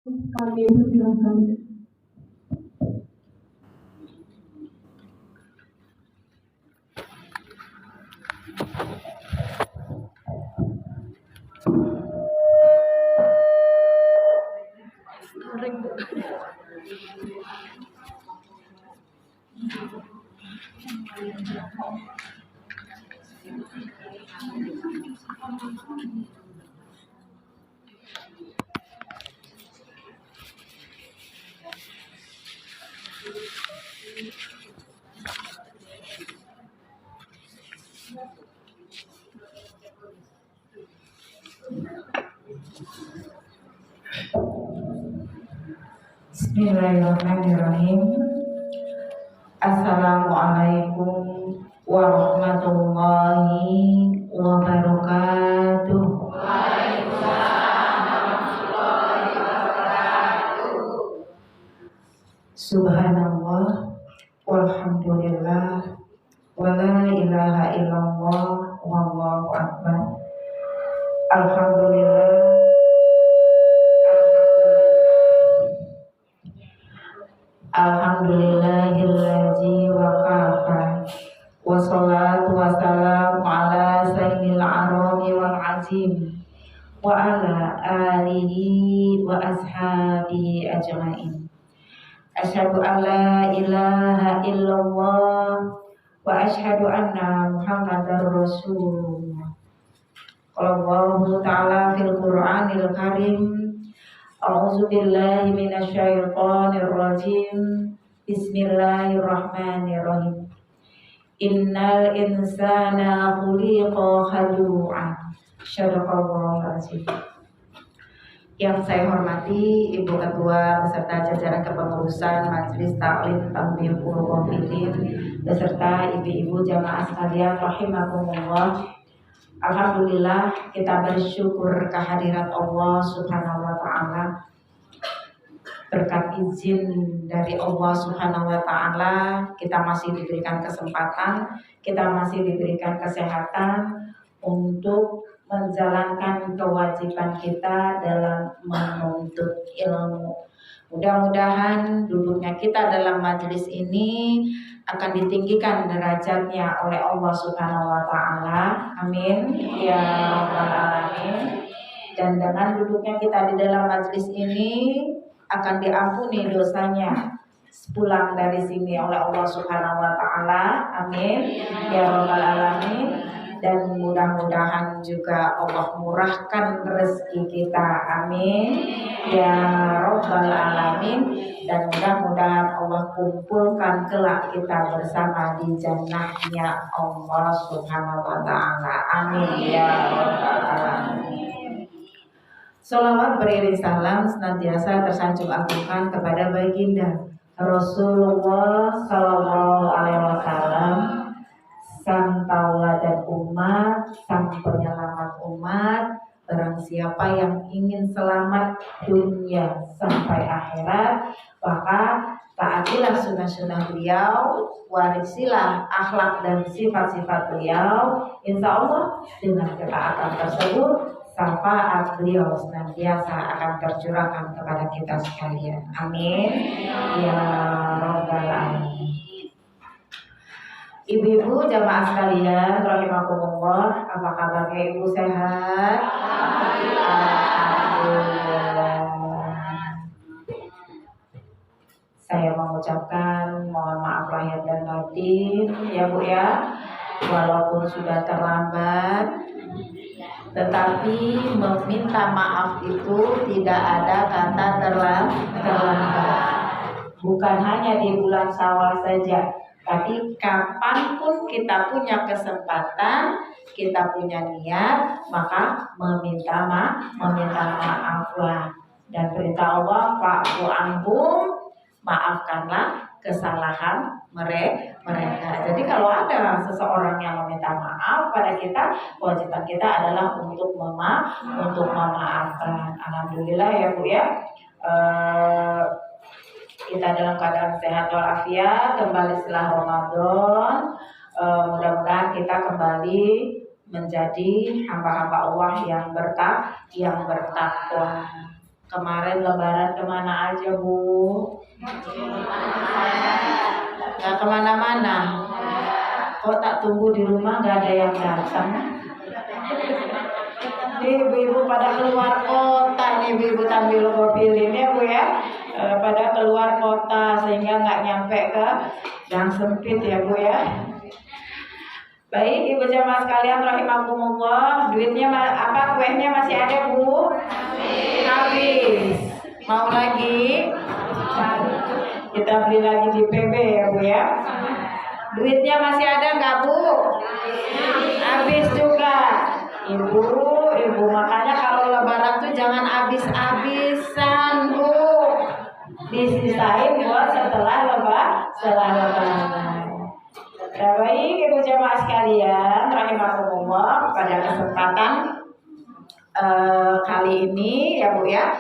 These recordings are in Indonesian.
Kami persilakan. Bismillahirrahmanirrahim. Assalamualaikum warahmatullahi wabarakatuh. Subhanallah walhamdulillah wala ilaha illallah wallahu akbar. Alhamdulillah. Alhamdulillahillazi waqafa wassalatu wassalamu ala sayyidil arami wal azim wa ala alihi wa ashabihi ajma'in. Asyhadu an la ilaha illallah wa asyhadu anna muhammadar rasulullah. Qala ta'ala fil Qur'anil Karim, a'udzu billahi minasyaitonir rajim. Bismillahirrahmanirrahim. Innal insana khuliqa halu'an. Syadaqallahul azim. Yang saya hormati Ibu Ketua beserta jajaran kepengurusan Majelis Taklim Tanbih Qur'anil beserta ibu-ibu jamaah sekalian rahimakumullah. Alhamdulillah, kita bersyukur kehadirat Allah Subhanahu wa taala. Berkat izin dari Allah Subhanahu wa taala, kita masih diberikan kesempatan, kita masih diberikan kesehatan untuk menjalankan kewajiban kita dalam menuntut ilmu. Mudah-mudahan duduknya kita dalam majelis ini akan ditinggikan derajatnya oleh Allah Subhanahu wa taala. Amin ya rabbal alamin. Dan dengan duduknya kita di dalam majelis ini akan diampuni dosanya pulang dari sini oleh Allah Subhanahu wa taala. Amin ya rabbal alamin. Dan mudah-mudahan juga Allah murahkan rezeki kita. Amin ya rabbal alamin. Dan mudah-mudahan Allah kumpulkan kelak kita bersama di jannahnya Allah Subhanahu wa taala. Amin ya rabbal alamin. Sholawat beriring salam senantiasa tersanjung agungkan kepada baginda Rasulullah Sallallahu Alaihi Wasallam, sang tauladan umat, sang penyelamat umat. Barang siapa yang ingin selamat dunia sampai akhirat, maka taatilah sunnah-sunnah beliau, warisilah akhlak dan sifat-sifat beliau. Insya Allah dengan ketaatan tersebut, syafaat beliau senantiasa akan tercurahkan kepada kita sekalian. Amin ya rabbal alamin. Ibu-ibu jamaah sekalian rahimakumullah, apa kabarnya ibu sehat? Alhamdulillah. Saya mengucapkan mohon maaf lahir dan batin ya Bu ya, walaupun sudah terlambat, tetapi meminta maaf itu tidak ada kata terlambat. Bukan hanya di bulan Syawal saja, tapi kapanpun kita punya kesempatan, kita punya niat, maka meminta maaflah. Dan perintah Allah, fa'fu anhum, maafkanlah kesalahan mereka. Jadi kalau ada seseorang yang meminta maaf pada kita, kewajiban kita adalah untuk memaafkan. Alhamdulillah ya Bu ya. Kita dalam keadaan sehat walafiat kembali setelah Ramadan. Mudah-mudahan kita kembali menjadi hamba-hamba Allah yang bertakwa. Kemarin lebaran kemana aja Bu? Gak kemana-mana. Kok tak tunggu di rumah gak ada yang datang? Ibu-ibu pada keluar kota nih, ibu-ibu tampil pilih ya Bu ya. Pada keluar kota sehingga nggak nyampe ke gang sempit ya Bu ya. Baik Ibu jamaah sekalian rahimakumullah, duitnya apa, kuenya masih ada Bu? Habis. Mau lagi? Kita beli lagi di PB ya Bu ya. Duitnya masih ada nggak Bu? Habis juga. Ibu, makanya kalau lebaran tuh jangan habis-habisan Bu. Disisain buat setelah lebaran. Baik Ibu jamaah sekalian rahimahumullah, pada kesempatan kali ini ya Bu ya,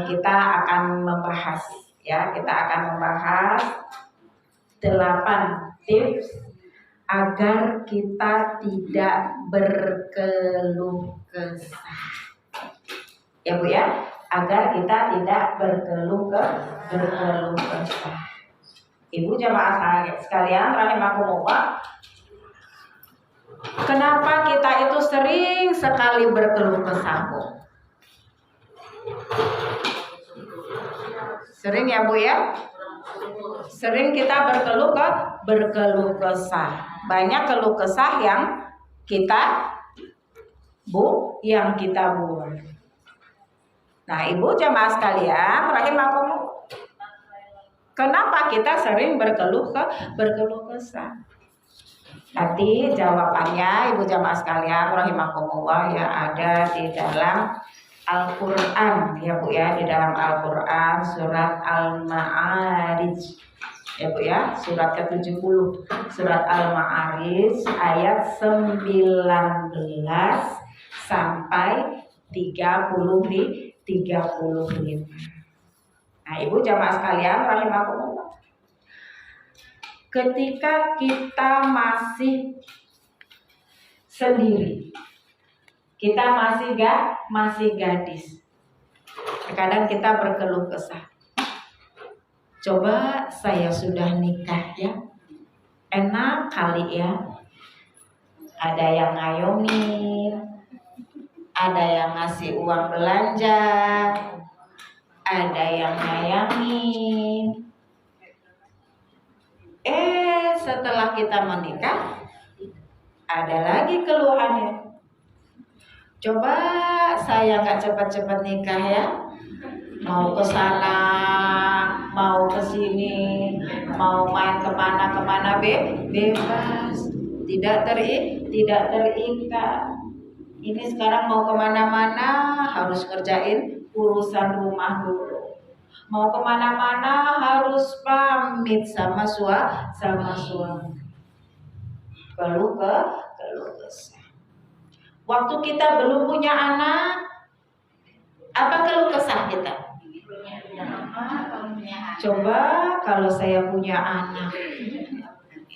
kita akan membahas 8 tips agar kita tidak berkeluh kesah. Ya Bu ya, agar kita tidak berkeluh kesah. Ibu jamaah sekalian rahimakumullah, kenapa kita itu sering sekali berkeluh kesah Bu? Sering ya Bu ya? Sering kita berkeluh kesah. Banyak keluh kesah yang kita buat. Nah, Ibu jamaah sekalian rahimakumullah, kenapa kita sering berkeluh kesah? Nanti jawabannya Ibu jamaah sekalian rahimakumullah ya ada di dalam Al-Quran ya Bu ya, di dalam Al-Quran surat Al-Ma'arij ya Bu ya, surat ke-70, surat Al-Ma'arij ayat 19 sampai 35. Nah Ibu jamaah sekalian rahimakumullah, ketika kita masih sendiri, kita masih gadis, terkadang kita berkeluh kesah. Coba saya sudah nikah ya, enak kali ya, ada yang ngayomin, ada yang ngasih uang belanja, ada yang nyayangin. Setelah kita menikah, ada lagi keluhannya. Coba saya nggak cepat-cepat nikah ya, mau ke sana, mau ke sini, mau main kemana bebas, tidak terikat. Ini sekarang mau kemana-mana harus kerjain urusan rumah dulu. Mau kemana-mana harus pamit sama suami. Keluh kesah. Waktu kita belum punya anak, apa keluh kesah kita? Coba kalau saya punya anak,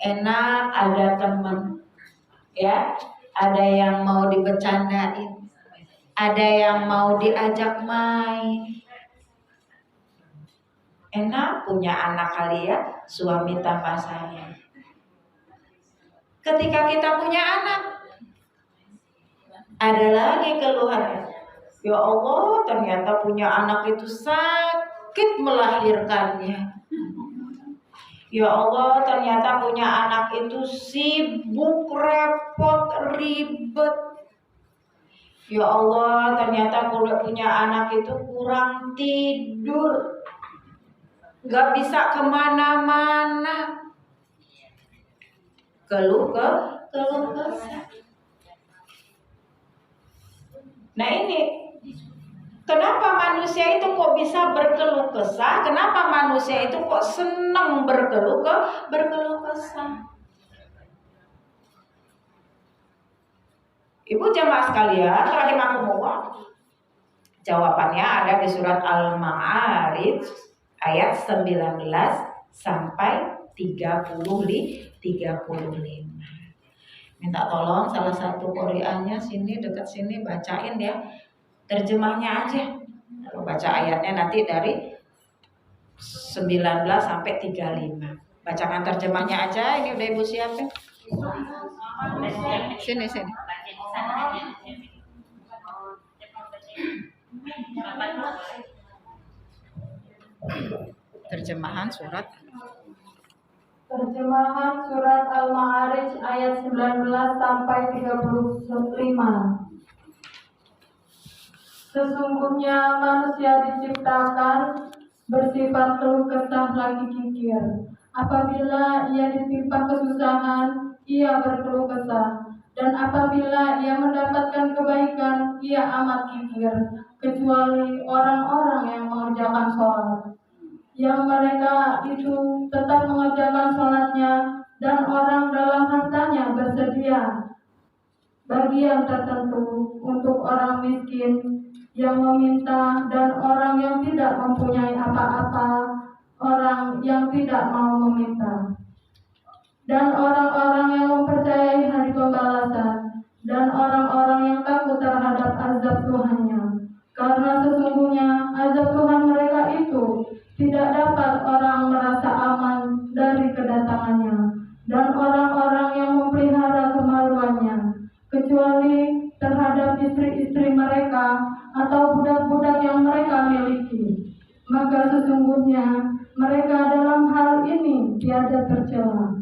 enak ada teman, ya, ada yang mau dibercandain, ada yang mau diajak main. Enak punya anak kali ya, suami tanpa sayang. Ketika kita punya anak, ada lagi keluhan. Ya Allah, ternyata punya anak itu sakit melahirkannya. Ya Allah, ternyata punya anak itu sibuk, repot, ribet. Ya Allah, ternyata punya anak itu kurang tidur, gak bisa kemana-mana. Keluh kesah. Nah ini, kenapa manusia itu kok bisa berkeluh kesah? Kenapa manusia itu kok senang berkeluh kesah? Ibu jamaah sekalian, rahimakumullah, jawabannya ada di surat Al-Ma'arij ayat 19 sampai 35. Minta tolong salah satu Qur'annya sini dekat sini bacain ya, terjemahnya aja. Baca ayatnya nanti dari 19 sampai 35. Bacakan terjemahnya aja. Ini udah Ibu siapin. Sini. Terjemahan surat Al-Ma'arij ayat 19 sampai 35. Sesungguhnya manusia diciptakan bersifat keluh kesah lagi kikir. Apabila ia ditimpa kesusahan, ia berkeluh kesah. Dan apabila ia mendapatkan kebaikan, ia amat kikir. Kecuali orang-orang yang mengerjakan sholat, yang mereka itu tetap mengerjakan sholatnya, dan orang dalam hartanya bersedia bagian tertentu untuk orang miskin yang meminta, dan orang yang tidak mempunyai apa-apa, orang yang tidak mau meminta, dan orang-orang yang mempercayai hari pembalasan, dan orang-orang yang takut terhadap azab Tuhannya. Karena sesungguhnya azab Tuhan mereka itu tidak dapat orang merasa aman dari kedatangannya, dan orang-orang yang memelihara kemaluannya, kecuali terhadap istri-istri mereka atau budak-budak yang mereka miliki. Maka sesungguhnya mereka dalam hal ini tiada tercela.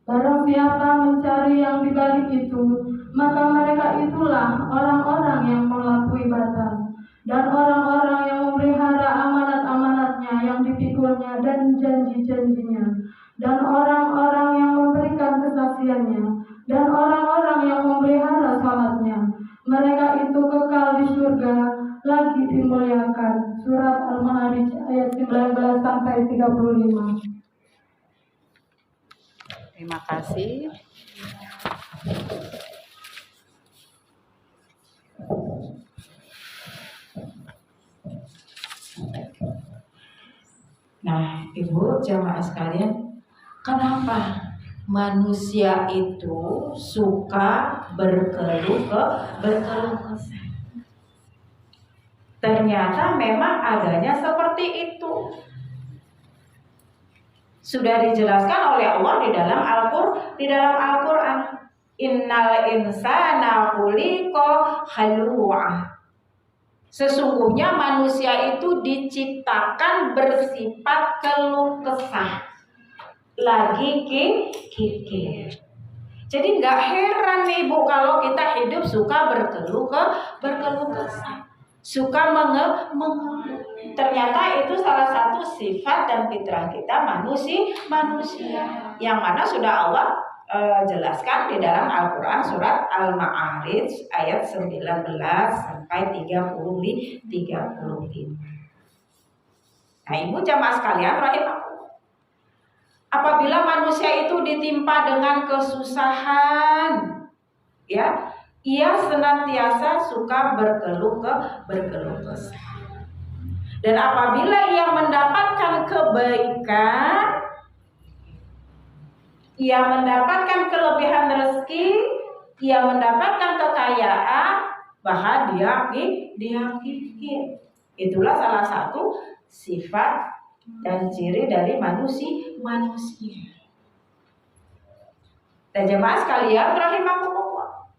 Barang siapa mencari yang di balik itu, maka mereka itulah orang-orang yang melampaui batas, dan orang-orang yang memelihara amanat-amanatnya yang dipikulnya dan janji-janjinya, dan orang-orang yang memberikan kesaksiannya, dan orang-orang yang memelihara salatnya. Mereka itu kekal di surga, lagi dimuliakan. Surat Al-Ma'arij ayat 19 sampai 35. Terima kasih. Nah, Ibu jamaah sekalian, kenapa manusia itu suka berkeluh kesah? Ternyata memang adanya seperti itu. Sudah dijelaskan oleh Allah di dalam Al-Qur'an. Innal insana khuliqa halu'a. Sesungguhnya manusia itu diciptakan bersifat keluh kesah, lagi kikir. Jadi nggak heran nih Bu kalau kita hidup suka berkeluh kesah, suka mengeluh. Ternyata itu salah satu sifat dan fitrah kita manusia yang mana sudah Allah jelaskan di dalam Al-Quran surat Al-Ma'arij ayat 19 sampai 35. Nah, Ibu jamaah sekalian rahimakumullah, apabila manusia itu ditimpa dengan kesusahan, ya, ia senantiasa suka berkeluh kesah. Dan apabila ia mendapatkan kebaikan, ia mendapatkan kelebihan rezeki, ia mendapatkan kekayaan, bahkan dia kikir. Itulah salah satu sifat dan ciri dari manusia. Dan jemaah sekalian rahimakumullah.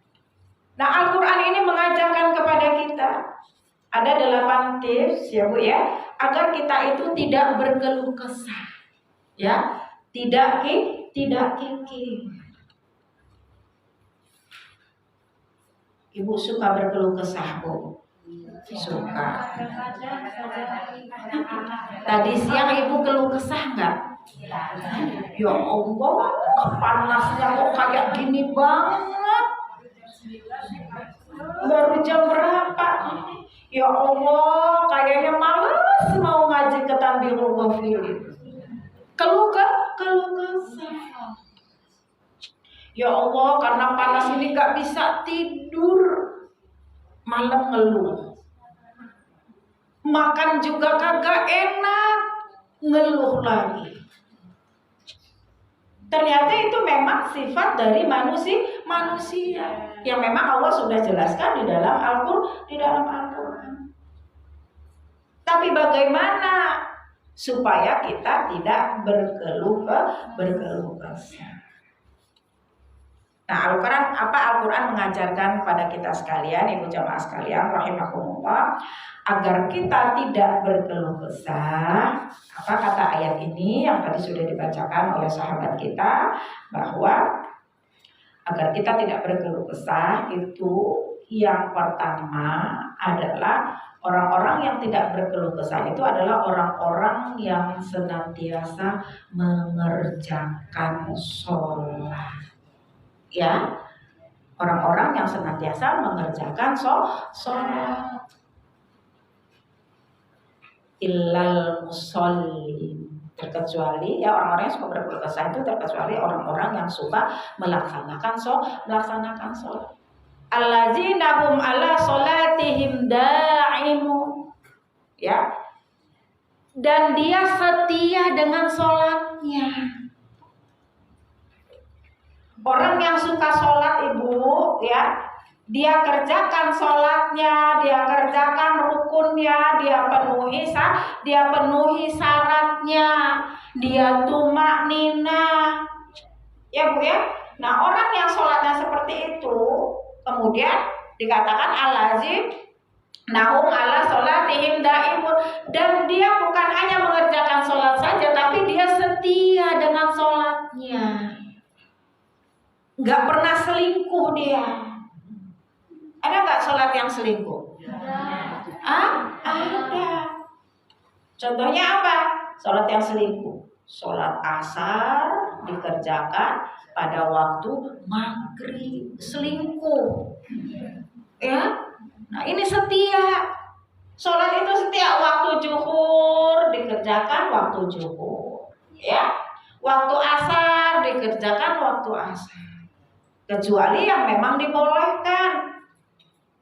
Nah, Al-Quran ini mengajarkan kepada kita ada 8 tips ya Bu ya, agar kita itu tidak berkeluh kesah, ya, tidak kikir. Ibu suka berkeluh kesah Bu? Suka. Tadi siang Ibu keluh kesah nggak? Ya Allah, panasnya kok kayak gini banget. Baru jam berapa? Ya Allah, kayaknya males mau ngaji ke Tanbihul Ghafilin. Keluh kesah. Ya Allah, karena panas ini gak bisa tidur, malam ngeluh. Makan juga kagak enak, ngeluh lagi. Ternyata itu memang sifat dari manusia yang memang Allah sudah jelaskan di dalam Al-Qur'an. Tapi bagaimana supaya kita tidak berkeluh kesah? Nah, Al-Quran mengajarkan kepada kita sekalian, ibu jamaah sekalian, rahimakumullah, agar kita tidak berkeluh kesah. Apa kata ayat ini yang tadi sudah dibacakan oleh sahabat kita, bahwa agar kita tidak berkeluh kesah itu yang pertama adalah orang-orang yang tidak berkeluh kesah itu adalah orang-orang yang senantiasa mengerjakan sholat. Ya, orang-orang yang senantiasa mengerjakan sholat. Illal musallin, terkecuali ya orang-orang yang suka berkeluh kesah itu terkecuali orang-orang yang suka melaksanakan sholat. Allazina hum ala sholatihim da'imun, ya, dan dia setia dengan sholatnya. Orang yang suka sholat, ibu, ya, dia kerjakan sholatnya, dia kerjakan rukunnya, dia penuhi syaratnya, dia tumak nina, ya bu ya. Nah, orang yang sholatnya seperti itu, kemudian dikatakan al-lazim nahum ala sholatihim da'imun, dan dia bukan hanya mengerjakan sholat saja, tapi dia setia dengan sholatnya. Gak pernah selingkuh dia. Ada gak sholat yang selingkuh? Ada. Contohnya apa? Sholat yang selingkuh. Sholat asar dikerjakan pada waktu maghrib, selingkuh. Ya, nah ini setia. Sholat itu setia. Waktu zuhur dikerjakan waktu zuhur. Ya, waktu asar dikerjakan waktu asar. Kecuali yang memang dibolehkan,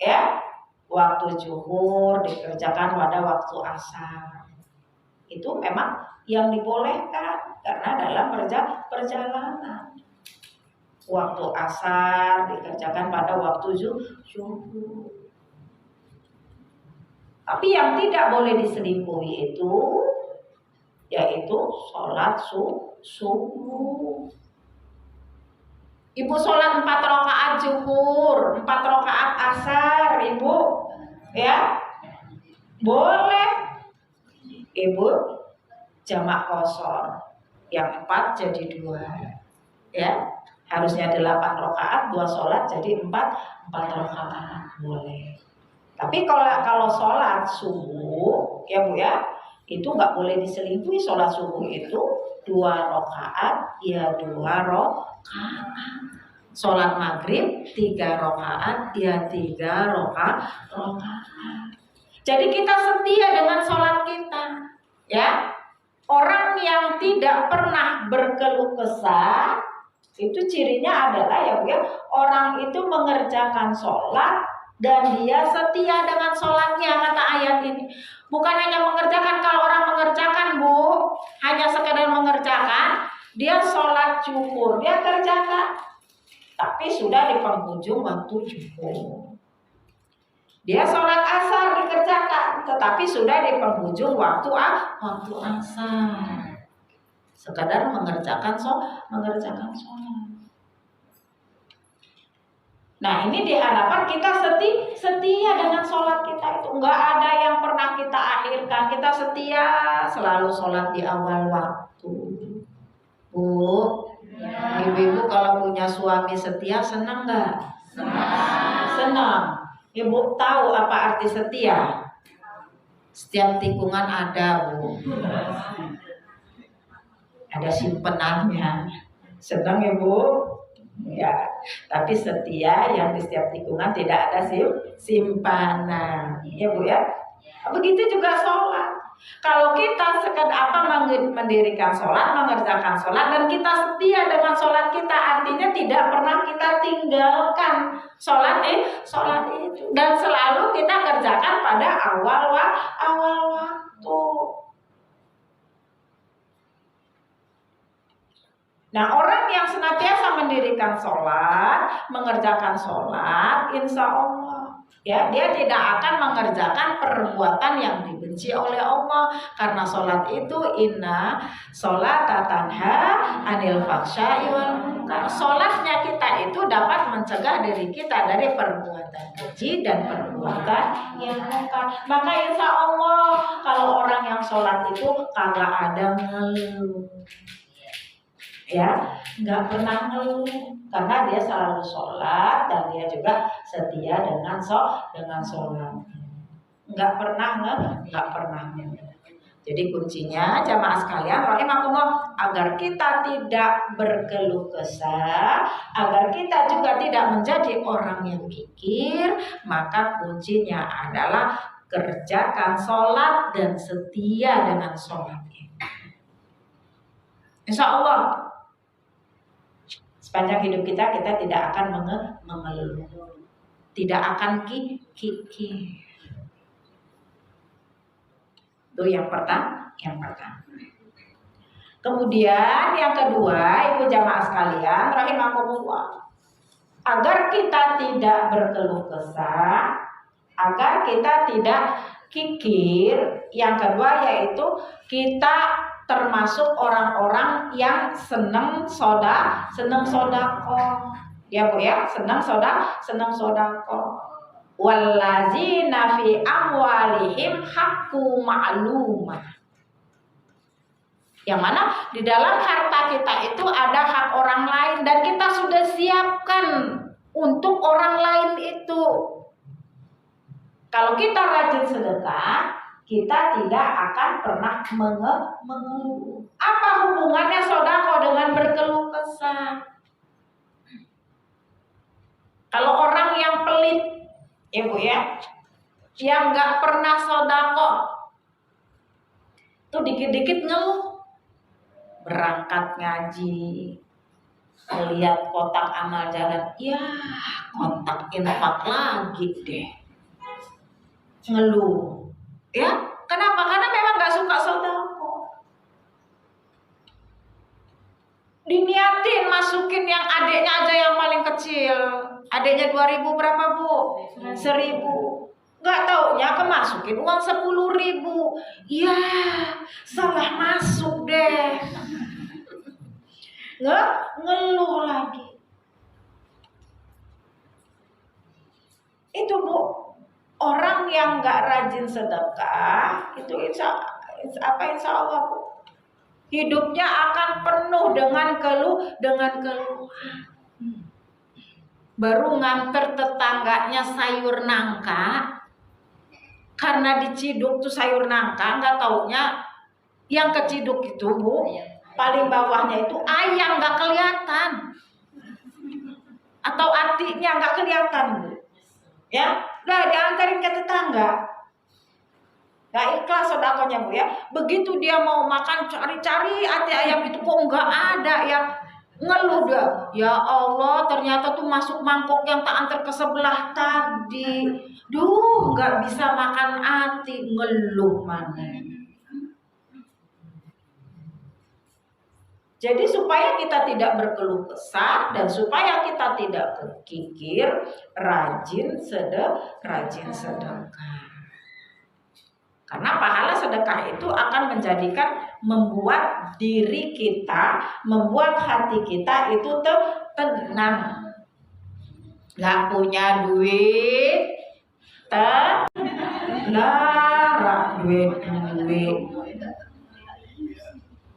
ya, waktu zuhur dikerjakan pada waktu asar, itu memang yang dibolehkan karena dalam perjalanan. Waktu asar dikerjakan pada waktu zuhur. Tapi yang tidak boleh diselingkuhi itu yaitu sholat subuh. Ibu sholat 4 rakaat zuhur, 4 rakaat asar, ibu, ya, boleh. Ibu jamak qashar, yang 4 jadi 2, ya, harusnya 8 rakaat, 2 sholat jadi 4 rakaat, boleh. Tapi kalau sholat subuh, ya bu ya, itu nggak boleh diselingkuhi. Sholat subuh itu 2 rakaat, ya 2 rakaat. Sholat maghrib 3 rakaat, ya 3 rakaat. Jadi kita setia dengan sholat kita, ya. Orang yang tidak pernah berkeluh kesah itu cirinya adalah ya bu ya, orang itu mengerjakan sholat dan dia setia dengan sholatnya, kata ayat ini. Bukan hanya mengerjakan. Kalau orang mengerjakan bu, hanya sekedar mengerjakan, dia sholat zuhur, dia kerjakan, tapi sudah di penghujung waktu zuhur. Dia sholat asar dikerjakan, tetapi sudah di penghujung waktu asar. Sekedar mengerjakan sholat. Nah, ini diharapkan kita setia dengan sholat kita itu. Enggak ada yang pernah kita akhirkan. Kita setia selalu sholat di awal waktu. Bu, ya. Ibu-ibu kalau punya suami setia senang nggak? Senang. Ibu tahu apa arti setia? Setiap tikungan ada, bu. Ada simpenannya. Senang ya bu? Ya, tapi setia yang di setiap tikungan tidak ada simpanan, ya bu ya. Begitu juga sholat. Kalau kita mendirikan sholat, mengerjakan sholat, dan kita setia dengan sholat kita, artinya tidak pernah kita tinggalkan sholat itu, dan selalu kita kerjakan pada awal waktu. Nah, orang yang senantiasa mendirikan sholat, mengerjakan sholat, insya Allah, ya, dia tidak akan mengerjakan perbuatan yang dibenci. dibenci oleh Allah. Karena sholat itu inna sholata tanha anil fahsya'i wal munkar. Sholatnya kita itu dapat mencegah diri kita dari perbuatan keji dan perbuatan yang munkar. Maka insya Allah kalau orang yang sholat itu kagak ada ngeluh, ya, nggak pernah ngeluh karena dia selalu sholat dan dia juga setia dengan sholat, nggak pernah ngeluh. Jadi kuncinya jamaah sekalian rahimakumullah, agar kita tidak berkeluh kesah, agar kita juga tidak menjadi orang yang kikir, maka kuncinya adalah kerjakan sholat dan setia dengan sholat. Insya Allah sepanjang hidup kita tidak akan mengeluh, tidak akan kikir. Itu yang pertama. Kemudian yang kedua, ibu jamaah sekalian rahimakumullah, agar kita tidak berkeluh kesah, agar kita tidak kikir, yang kedua yaitu kita termasuk orang-orang yang senang sodako, ya Bu ya, senang sodako. Wallazina fi amwalihim haqqu ma'lumah. Yang mana di dalam harta kita itu ada hak orang lain dan kita sudah siapkan untuk orang lain itu. Kalau kita rajin sedekah, kita tidak akan pernah mengeluh. Apa hubungannya sodako dengan berkeluh kesah? Kalau orang yang pelit, ya Bu ya, yang nggak pernah sodako, tuh dikit-dikit ngeluh. Berangkat ngaji, melihat kotak amal jalan, ya kotak infak lagi deh, ngeluh. Ya, kenapa? Karena memang nggak suka sodako. Diniatin masukin yang adiknya aja yang paling kecil. Adiknya 2.000 berapa Bu? 1.000. Nggak taunya kemasukin uang 10.000. Ya, salah masuk deh. Ngeluh lagi. Itu Bu, orang yang nggak rajin sedekah itu insya Allah Bu, hidupnya akan penuh dengan keluhan. Baru nganter tetangganya sayur nangka, karena diciduk tuh sayur nangka, nggak taunya yang keciduk itu Bu, paling bawahnya itu ayam nggak kelihatan, atau hatinya nggak kelihatan Bu. Ya, udah diantarin ke tetangga. Nggak ikhlas sodakonya Bu ya. Begitu dia mau makan, cari-cari hati ayam itu kok nggak ada ya. Ngeluh dia, ya Allah ternyata tuh masuk mangkok yang tak antar ke sebelah tadi. Duh, nggak bisa makan hati, ngeluh mana. Jadi supaya kita tidak berkeluh kesah dan supaya kita tidak kikir, rajin sedekah. Karena pahala sedekah itu akan membuat diri kita, membuat hati kita itu tenang. Gak punya duit, tenang, duit.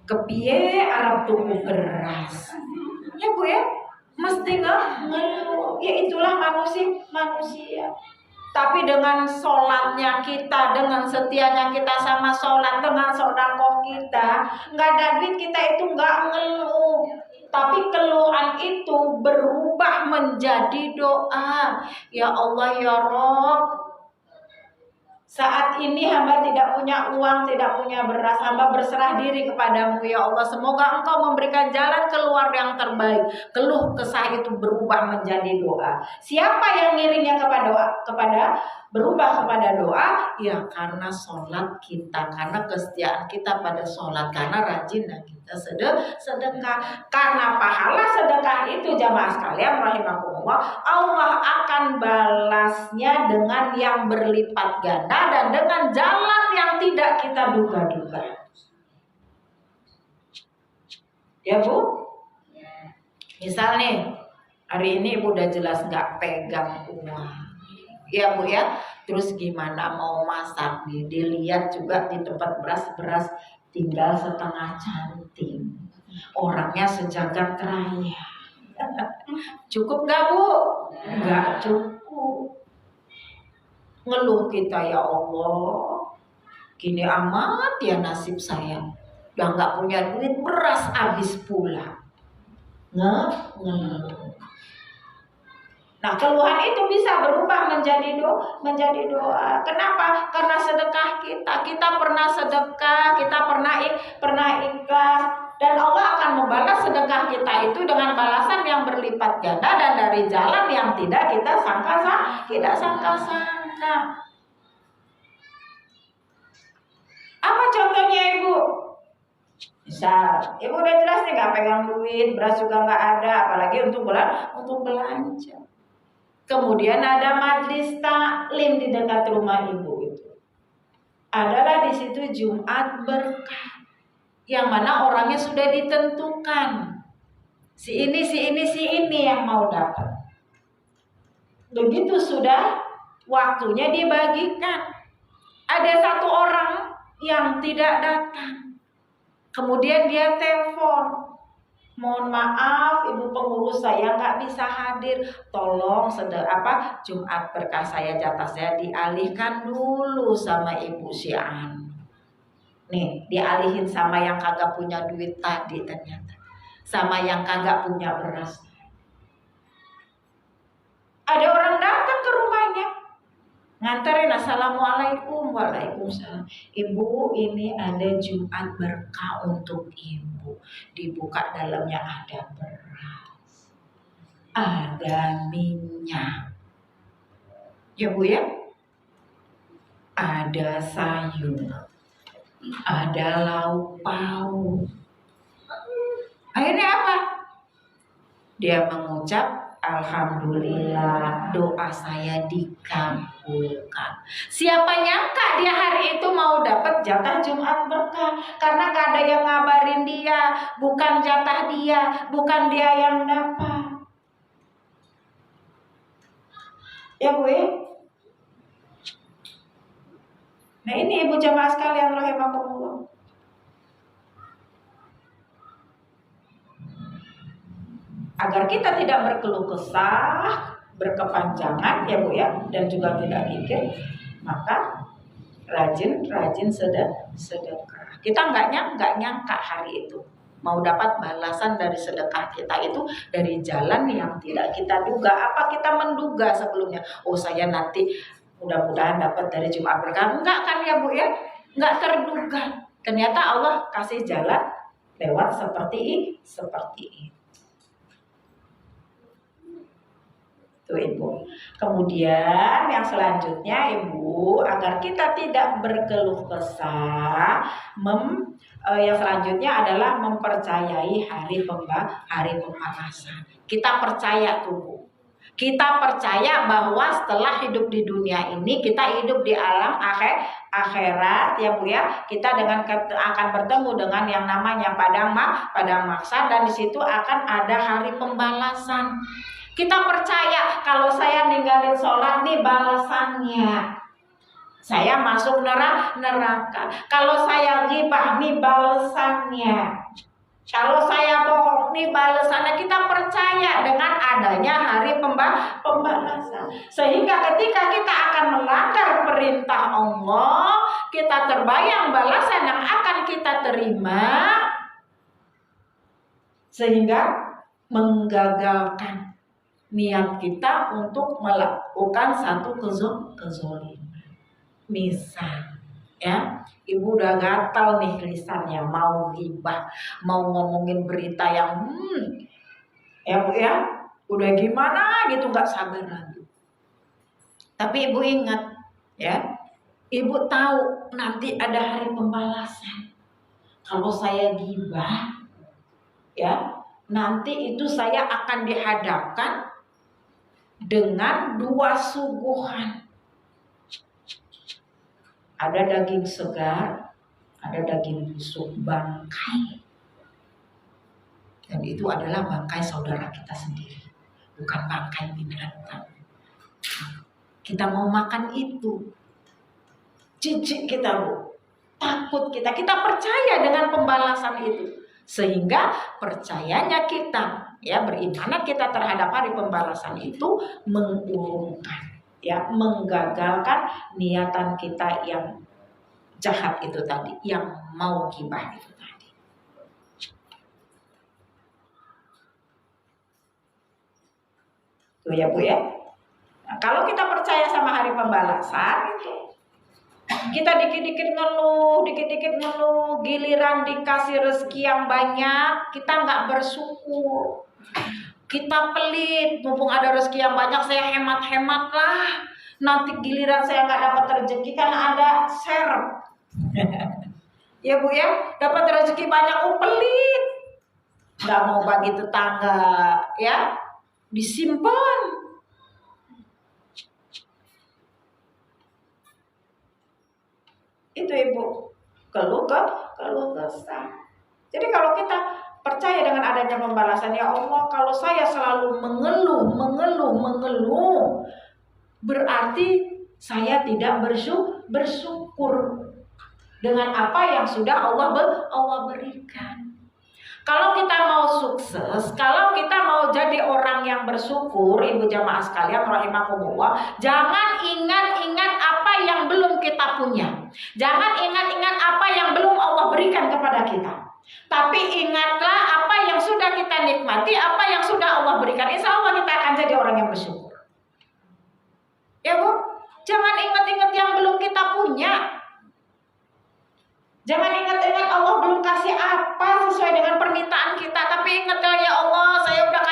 Kepiye Arab tuku beras. Ya Bu ya, mesti ngeluh. Ya itulah manusia. Tapi dengan sholatnya kita, dengan setianya kita sama sholat, dengan sodakoh kita, nggak ada duit kita itu nggak ngeluh. Tapi keluhan itu berubah menjadi doa. Ya Allah ya Rob, saat ini hamba tidak punya uang, tidak punya beras, hamba berserah diri kepadamu ya Allah. Semoga engkau memberikan jalan keluar yang terbaik. Keluh kesah itu berubah menjadi doa. Siapa yang ngiringnya berubah kepada doa? Ya karena sholat kita, karena kesetiaan kita pada sholat, karena rajinnya kita. kita sedekah. Karena pahala sedekah itu jamaah sekalian rahimakumullah, Allah akan balasnya dengan yang berlipat ganda dan dengan jalan yang tidak kita duga-duga. Ya Bu? Misal nih, hari ini Ibu udah jelas nggak pegang uang. Ya Bu ya, terus gimana mau masak nih? Dilihat juga di tempat beras tinggal setengah cantik. Orangnya sejagat raya. Cukup gak Bu? Nggak cukup. Ngeluh kita, ya Allah, gini amat ya nasib saya. Udah nggak punya duit, beras habis pula. Ngeluh. Nah, keluhan itu bisa berubah menjadi doa. Kenapa? Karena sedekah kita pernah sedekah, kita pernah ikhlas, dan Allah akan membalas sedekah kita itu dengan balasan yang berlipat ganda dan dari jalan yang tidak kita sangka-sangka. Apa contohnya Ibu? Misal, Ibu udah jelas nih gak pegang duit, beras juga gak ada, apalagi untuk belanja. Kemudian ada majlis taklim di dekat rumah Ibu itu. Adalah di situ Jumat berkah, yang mana orangnya sudah ditentukan. Si ini yang mau dapat. Begitu sudah waktunya dibagikan, ada satu orang yang tidak datang. Kemudian dia telepon, mohon maaf Ibu pengurus saya nggak bisa hadir, tolong Jumat berkah saya, jatah saya dialihkan dulu sama Ibu Syian. Nih, dialihin sama yang kagak punya duit tadi ternyata, sama yang kagak punya beras. Ada orang datang ke rumahnya, nganterin, assalamualaikum, waalaikumsalam. Ibu, ini ada Jumat berkah untuk Ibu. Dibuka, dalamnya ada beras, ada minyak, ya Bu ya, ada sayur, ada lauk pauk. Akhirnya apa? Dia mengucap, alhamdulillah, doa saya dikabulkan. Siapa nyangka dia hari itu mau dapat jatah Jumat berkah, karena gak ada yang ngabarin dia, bukan jatah dia, bukan dia yang dapat. Ya Bu ya? Nah ini Ibu jamaah sekalian rahimakumullah. Agar kita tidak berkeluh kesah, berkepanjangan ya Bu ya, dan juga tidak kikir, maka rajin sedekah. Kita nggak nyangka hari itu mau dapat balasan dari sedekah kita itu dari jalan yang tidak kita duga. Apa kita menduga sebelumnya? Oh saya nanti mudah-mudahan dapat dari Jumat berkah. Enggak kan ya Bu ya? Enggak terduga. Ternyata Allah kasih jalan lewat seperti ini. Tuh Ibu. Kemudian yang selanjutnya Ibu, agar kita tidak berkeluh kesah, yang selanjutnya adalah mempercayai hari pembalasan. Kita percaya tuh Bu. Kita percaya bahwa setelah hidup di dunia ini, kita hidup di alam akhirat ya Bu ya. Kita akan bertemu dengan yang namanya padang mahsyar, dan di situ akan ada hari pembalasan. Kita percaya kalau saya ninggalin sholat nih balasannya, saya masuk neraka. Kalau saya ghibah nih balasannya, kalau saya bohong nih balasannya. Kita percaya dengan adanya hari pembalasan, sehingga ketika kita akan melanggar perintah Allah, kita terbayang balasan yang akan kita terima, sehingga menggagalkan niat kita untuk melakukan satu kezoliman. Misal ya, Ibu udah gatal nih lisannya, mau ghibah, mau ngomongin berita yang ya Bu ya, udah gimana gitu, nggak sabar lagi. Tapi Ibu ingat ya, Ibu tahu nanti ada hari pembalasan. kalau saya gibah, ya, nanti itu saya akan dihadapkan dengan dua suguhan. Ada daging segar, ada daging busuk, bangkai. Dan itu adalah bangkai saudara kita sendiri, bukan bangkai binatang. Kita mau makan itu, jijik kita, Bu, takut kita percaya dengan pembalasan itu, sehingga percayanya kita, ya, berimanan kita terhadap hari pembalasan itu mengurungkan, ya, menggagalkan niatan kita yang jahat itu tadi, yang mau gibah itu tadi. Tuh ya Bu ya. Nah, kalau kita percaya sama hari pembalasan itu, kita dikit-dikit ngeluh, giliran dikasih rezeki yang banyak, kita nggak bersyukur. Kita pelit, mumpung ada rezeki yang banyak saya hemat-hemat lah. Nanti giliran saya nggak dapat rezeki kan ada share. Ya Bu ya, dapat rezeki banyak, pelit, nggak mau bagi tetangga, ya, disimpan. Itu Ibu, keluh kesah. Jadi kalau kita percaya dengan adanya pembalasan, ya Allah, kalau saya selalu mengeluh, berarti saya tidak bersyukur dengan apa yang sudah Allah berikan. Kalau kita mau sukses, kalau kita mau jadi orang yang bersyukur, Ibu jamaah sekalian rahimakumullah, jangan ingat-ingat apa yang belum kita punya. Jangan ingat-ingat apa yang belum Allah berikan kepada kita. Tapi ingatlah apa yang sudah kita nikmati, apa yang sudah Allah berikan. Insya Allah kita akan jadi orang yang bersyukur. Ya Bu, jangan ingat-ingat yang belum kita punya. Jangan ingat-ingat Allah belum kasih apa sesuai dengan permintaan kita, tapi ingatlah, ya Allah, saya udah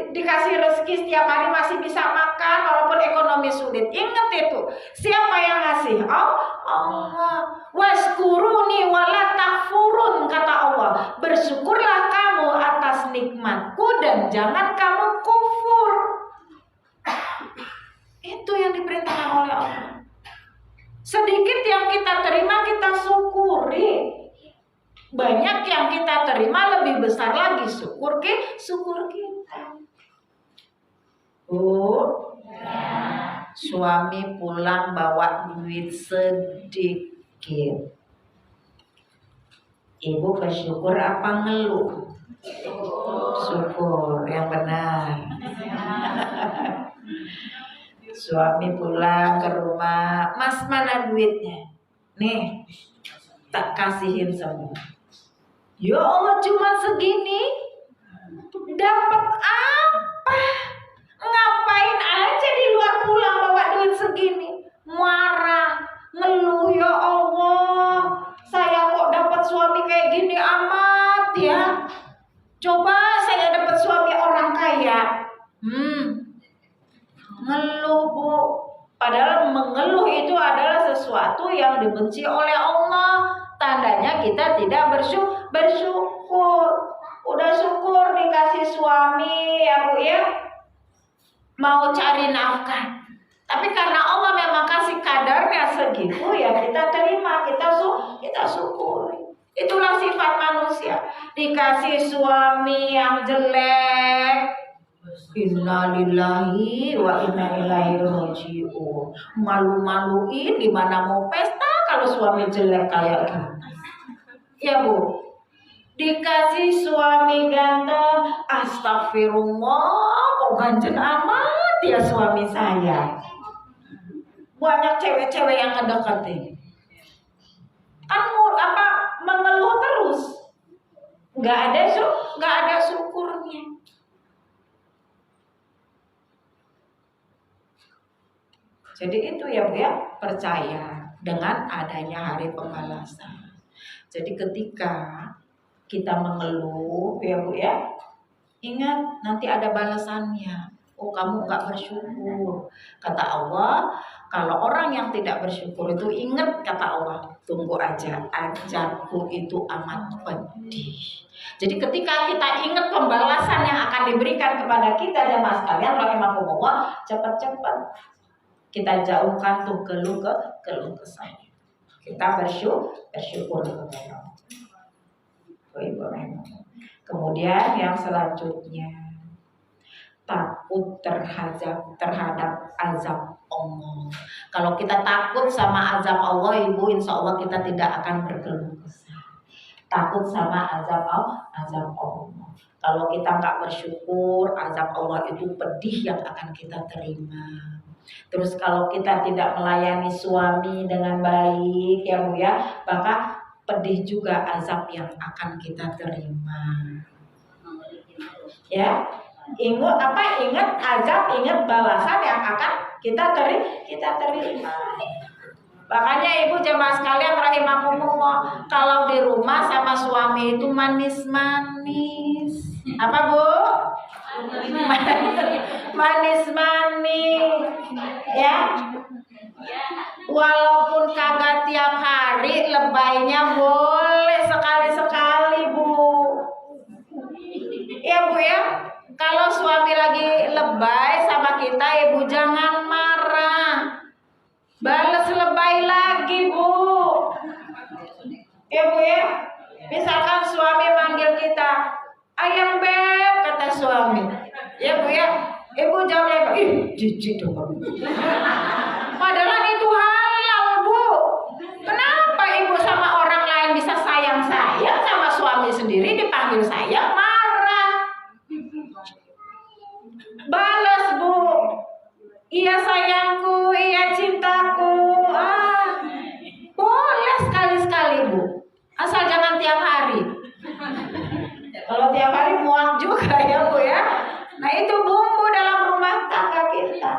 dikasih rezeki setiap hari, masih bisa makan walaupun ekonomi sulit. Ingat itu. Siapa yang ngasih? Allah. Waskuruni wala takfurun, kata Allah. Bersyukurlah kamu atas nikmatku dan jangan kamu kufur. Itu yang diperintahkan oleh Allah. Sedikit yang kita terima kita syukuri. Banyak yang kita terima lebih besar lagi syukur kita. Bu, ya. Suami pulang bawa duit sedikit. Ibu bersyukur apa ngeluh? Syukur, yang benar. Suami pulang ke rumah, Mas mana duitnya? Nih, tak kasihin semua. Ya Allah, cuma segini. Dapat apa? Ngapain aja di luar pulang bawa duit segini? Marah, ngeluh, ya Allah, saya kok dapat suami kayak gini amat ya. Coba saya dapat suami orang kaya. Ngeluh, Bu. Padahal mengeluh itu adalah sesuatu yang dibenci oleh Allah. Tandanya kita tidak bersyukur. Udah syukur dikasih suami, ya Bu ya, mau cari nafkah. Tapi karena Allah memang kasih kadarnya segitu, ya kita terima, kita syukuri. Itulah sifat manusia. Dikasih suami yang jelek, innalillahi wa inna ilaihi raji'un. Malu-maluin di mana mau pesta kalau suami jelek kayak gitu. Ya Bu. Dikasih suami ganteng, astagfirullah, kok ganjen amat ya suami saya. Banyak cewek-cewek yang ngedeketin. Kan mengeluh terus. Nggak ada syukurnya. Jadi itu ya Bu ya, percaya dengan adanya hari pembalasan. Jadi ketika kita mengeluh ya Bu ya, ingat nanti ada balasannya. Oh kamu nggak bersyukur. Kata Allah, kalau orang yang tidak bersyukur itu ingat kata Allah, tunggu aja, azabku itu amat pedih. Jadi ketika kita ingat pembalasan yang akan diberikan kepada kita jemaah sekalian rahimakumullah, cepat-cepat kita jauhkan tuh keluh kesah. Kita bersyukur kepada Allah. Kemudian yang selanjutnya, takut terhadap azab Allah. Kalau kita takut sama azab Allah, Ibu, insya Allah kita tidak akan berkeluh kesah. Takut sama azab Allah. Kalau kita nggak bersyukur, azab Allah itu pedih yang akan kita terima. Terus kalau kita tidak melayani suami dengan baik, ya Bu ya, maka pedih juga azab yang akan kita terima. Ya, ingat azab, ingat balasan yang akan kita terima. Makanya Ibu jemaah sekalian rahimakumullah, kalau di rumah sama suami itu manis-manis. Apa Bu? Manis-manis. Ya. Walaupun kagak tiap hari, lebaynya boleh sekali-sekali Bu. Ya Bu ya. Kalau suami lagi lebay sama kita, Ibu jangan marah. Balas lebay lagi Bu. Ya Bu ya. Misalkan suami manggil kita, ayang beb, kata suami. Ya Bu ya. Ibu jawab, ih jijik dong. Padahal itu halal Bu. Kenapa Ibu sama orang lain bisa sayang-sayang, sama suami sendiri dipanggil sayang marah? Balas Bu. Iya sayangku, iya cintaku. Boleh sekali-sekali Bu. Asal jangan tiap hari. Kalau tiap hari muak juga ya Bu ya. Nah itu bumbu dalam rumah tangga kita.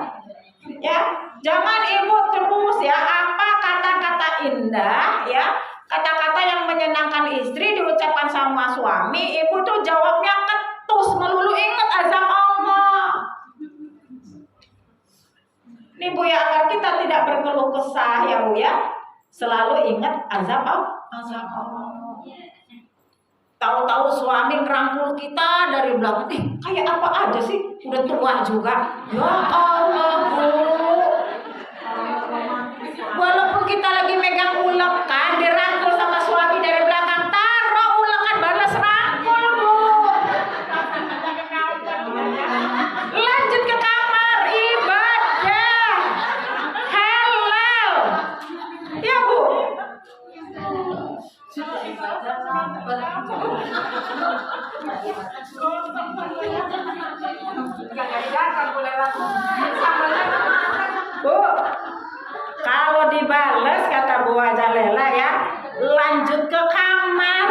Ya, jangan Ibu terus ya apa kata-kata indah ya, kata-kata yang menyenangkan istri diucapkan sama suami, Ibu tuh jawabnya ketus melulu, ingat azab Allah. Ini Bu ya, agar kita tidak berkeluh kesah ya Bu ya, selalu ingat azab Allah. Tahu-tahu suami ngerangkul kita dari belakang, kayak apa aja sih, udah tua juga. Ya Allah Bu. Walaupun kita lagi megang ulekan, dirangkul sama suami dari belakang, taruh ulekan, balas rangkul Bu. Lanjut ke kamar, ibadah halal. Ya Bu. Bu, kalau dibales kata Bu Ajalela ya, lanjut ke kamar,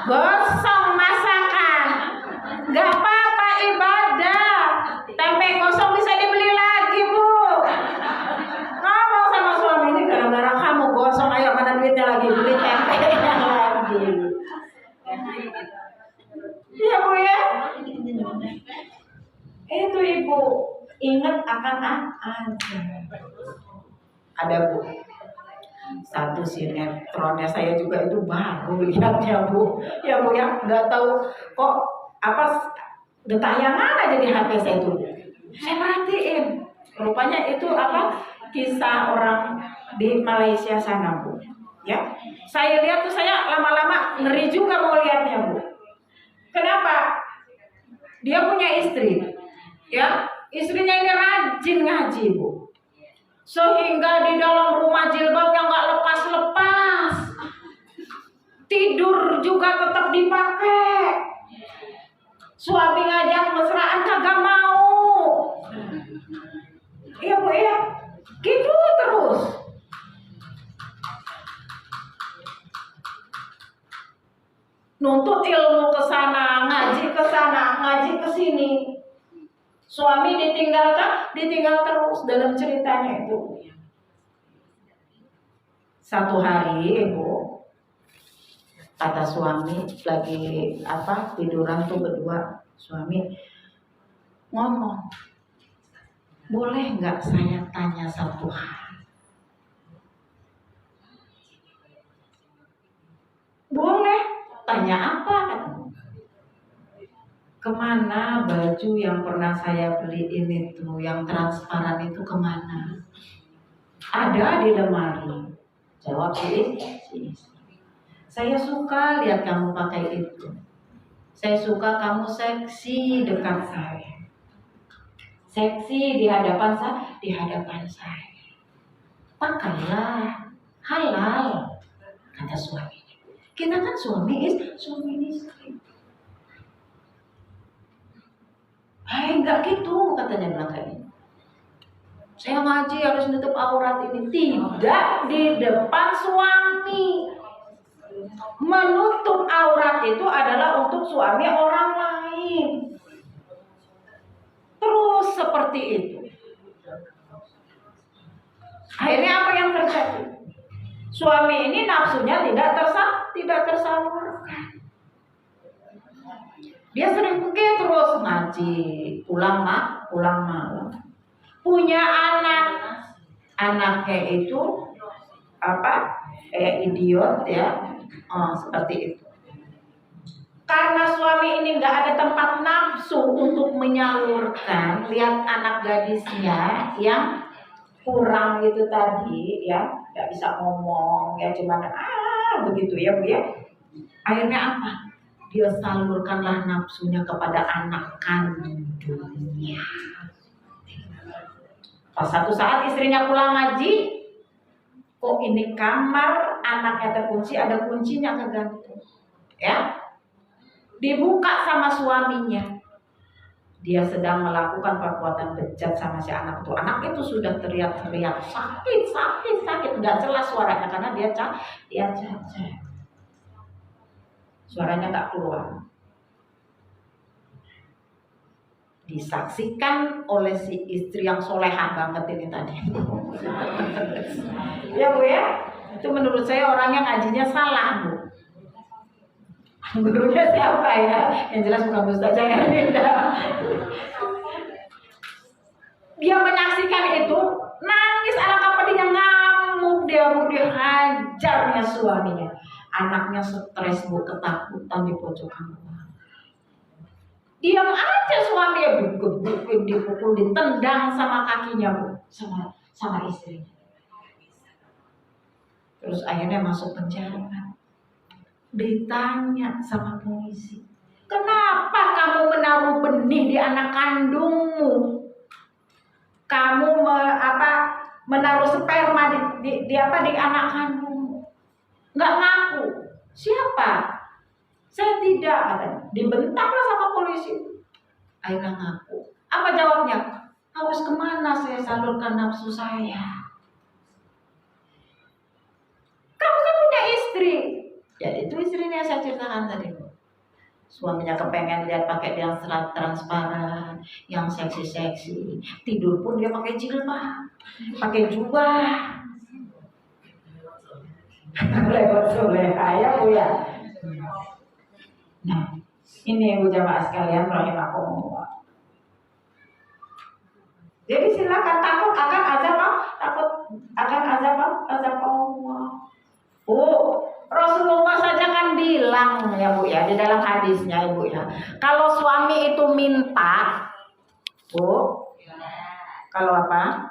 gosong masakan, gak apa-apa ibadah. Tempe gosong bisa dibeli lagi Bu. Ngomong sama suami, ini gara-gara kamu gosong, ayo mana duitnya lagi, beli tempe lagi. Iya Bu ya. Itu Ibu ingat akan ada Bu satu sinetronnya, saya juga itu baru lihatnya Bu. Ya Bu ya, nggak tahu kok apa tayangan aja di HP saya itu. Saya perhatiin, rupanya itu apa kisah orang di Malaysia sana Bu. Ya, saya lihat tuh saya lama-lama ngeri juga mau lihatnya Bu. Kenapa? Dia punya istri, ya, istrinya ini rajin ngaji Bu, sehingga di dalam rumah jilbabnya nggak lepas-lepas, tidur juga tetap dipakai, suami ngajak mesraan kagak mau. Iya Bu ya, gitu terus. Nuntut ilmu ke sana, ngaji ke sana, ngaji ke sini. Suami ditinggal terus dalam ceritanya itu. Satu hari Ibu, kata suami lagi tiduran tuh berdua, suami ngomong, boleh nggak saya tanya satu hal? Boleh. Tanya apa? Kemana baju yang pernah saya beliin itu, yang transparan itu kemana? Ada di lemari. Jawab si istri. Saya suka lihat kamu pakai itu. Saya suka kamu seksi dekat saya. Seksi di hadapan saya. Pakailah halal, kata suaminya. Kita kan suami istri. Enggak gitu, katanya bilang kayak ini. Saya ngaji harus nutup aurat ini. Tidak di depan suami. Menutup aurat itu adalah untuk suami orang lain. Terus seperti itu. Akhirnya apa yang terjadi? Suami ini nafsunya tidak tersalurkan. Dia sering pergi terus ngaji, pulang malam. Punya anaknya itu idiot ya, seperti itu. Karena suami ini nggak ada tempat nafsu untuk menyalurkan, lihat anak gadisnya yang kurang gitu tadi ya, nggak bisa ngomong ya, cuman begitu ya Bu ya. Akhirnya apa? Dia salurkanlah nafsunya kepada anak kandungnya. Pas satu saat istrinya pulang ngaji, kok ini kamar anaknya terkunci, ada kuncinya kegantung ya. Dibuka sama suaminya, dia sedang melakukan perbuatan bejat sama si anak itu. Anak itu sudah teriak-teriak sakit, nggak jelas suaranya karena dia cacat. Suaranya nggak keluar. Disaksikan oleh si istri yang solehah banget ini tadi. Ya Bu ya, itu menurut saya orang yang ngajinya salah Bu. Gurunya siapa ya? Yang jelas bukan Ustazah yang Dia menyaksikan itu, nangis, alangkah pedihnya, ngamuk dia hajarnya suaminya. Anaknya stres Bu, ketakutan di pojokan rumah. Diam aja suaminya, dipukul, ditendang sama kakinya Bu, sama istrinya. Terus akhirnya masuk penjara. Ditanya sama polisi, kenapa kamu menaruh benih di anak kandungmu? Kamu menaruh sperma di anak kandungmu? Nggak ngaku. Siapa? Saya tidak, katanya. Dibentaklah sama polisi. Akhirnya ngaku. Apa jawabnya? Harus kemana saya salurkan nafsu saya? Kamu kan punya istri. Jadi itu istrinya saya ceritakan tadi. Suaminya kepengen lihat pakai yang transparan, yang seksi-seksi. Tidur pun dia pakai jilbab, pakai jubah. Lewat soleha ya Bu ya. Nah, ini Bu jamaah sekalian rahimakumullah. Jadi silakan takut akan azab Allah. Rasulullah saja kan bilang ya Bu ya, di dalam hadisnya Ibu ya, kalau suami itu minta, Bu, kalau apa?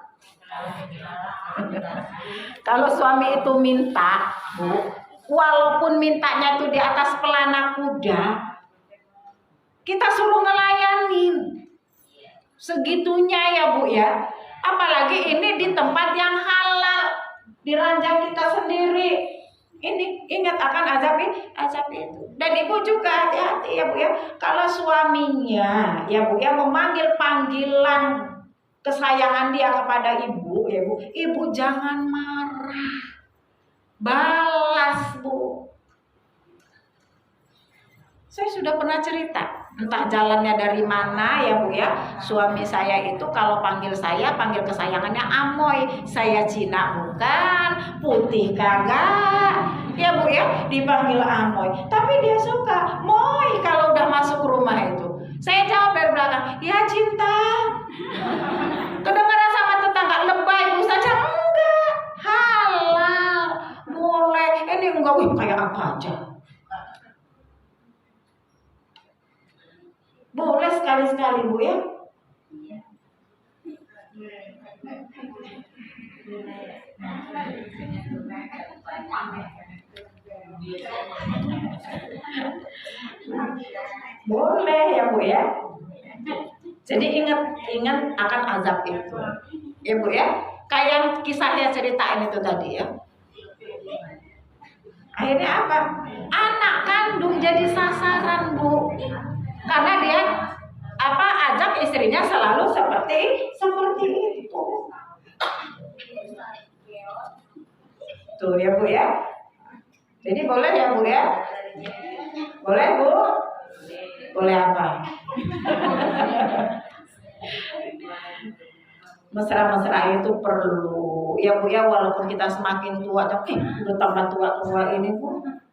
Kalau suami itu minta, Bu, walaupun mintanya itu di atas pelana kuda, kita suruh ngelayanin. Segitunya ya Bu ya. Apalagi ini di tempat yang halal, di ranjang kita sendiri. Ini ingat akan azab itu. Dan Ibu juga hati-hati ya Bu ya. Kalau suaminya ya Bu ya memanggil panggilan kesayangan dia kepada Ibu ya Bu, Ibu jangan marah. Balas Bu. Saya sudah pernah cerita, entah jalannya dari mana ya Bu ya. Suami saya itu kalau panggil kesayangannya Amoy. Saya Cina bukan, putih kagak. Ya Bu ya, dipanggil Amoy. Tapi dia suka Moy kalau udah masuk rumah itu. Saya jawab dari belakang, ya cinta. Kedengaran juga, wih kayak apa aja. Boleh sekali-sekali Bu ya. Boleh ya Bu ya. Jadi ingat akan azab itu. Ya Bu ya. Kayak yang kisahnya ceritain itu tadi ya. Akhirnya apa? Anak kandung jadi sasaran Bu. Karena dia ajak istrinya selalu seperti itu. Tuh ya Bu ya. Jadi boleh ya Bu ya? Boleh Bu? Boleh apa? Mesra-mesra itu perlu ya Bu ya, walaupun kita semakin tua, tapi udah tambah tua ini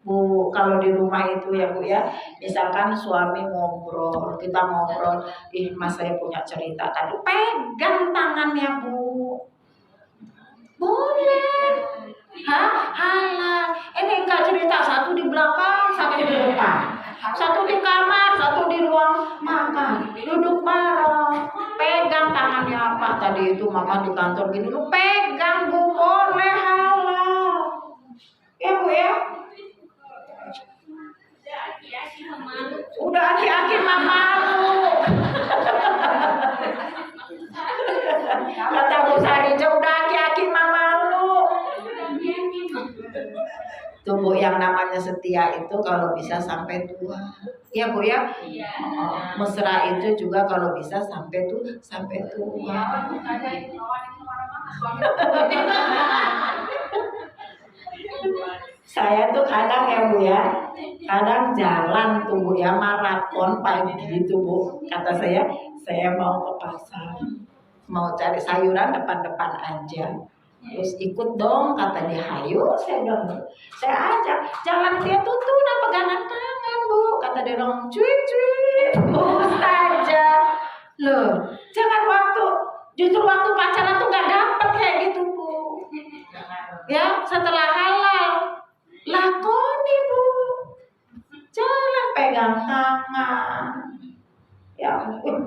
Bu, kalau di rumah itu ya Bu ya, misalkan suami ngobrol, kita ngobrol, Mas saya punya cerita tadi, pegang tangannya Bu, boleh. Halah, ini enggak cerita, satu di belakang, satu di depan, satu di kamar, satu di ruang makan, duduk bareng, pegang tangannya apa tadi itu mama di kantor gini, lu pegang Bu, boleh halah, ya Bu ya. Udah aki-aki mama lu. Kata Bu Sarija, udah aki-aki mama lu. Tuh Bu, yang namanya setia itu kalau bisa sampai tua. Ya Bu ya? Iya. Mesra itu juga kalau bisa sampai tua. Saya tuh kadang ya Bu ya, kadang jalan tuh Bu ya, maraton pagi itu Bu. Kata saya mau ke pasar, mau cari sayuran depan-depan aja. Terus ikut dong, kata dia, hayu, saya bilang, saya ajak, jalan dia tuh pegangan tangan Bu, kata dia dong, cuit, aja, loh, jangan justru waktu pacaran tuh nggak dapet kayak gitu Bu, ya setelah halal, lakoni Bu, jangan pegang tangan, ya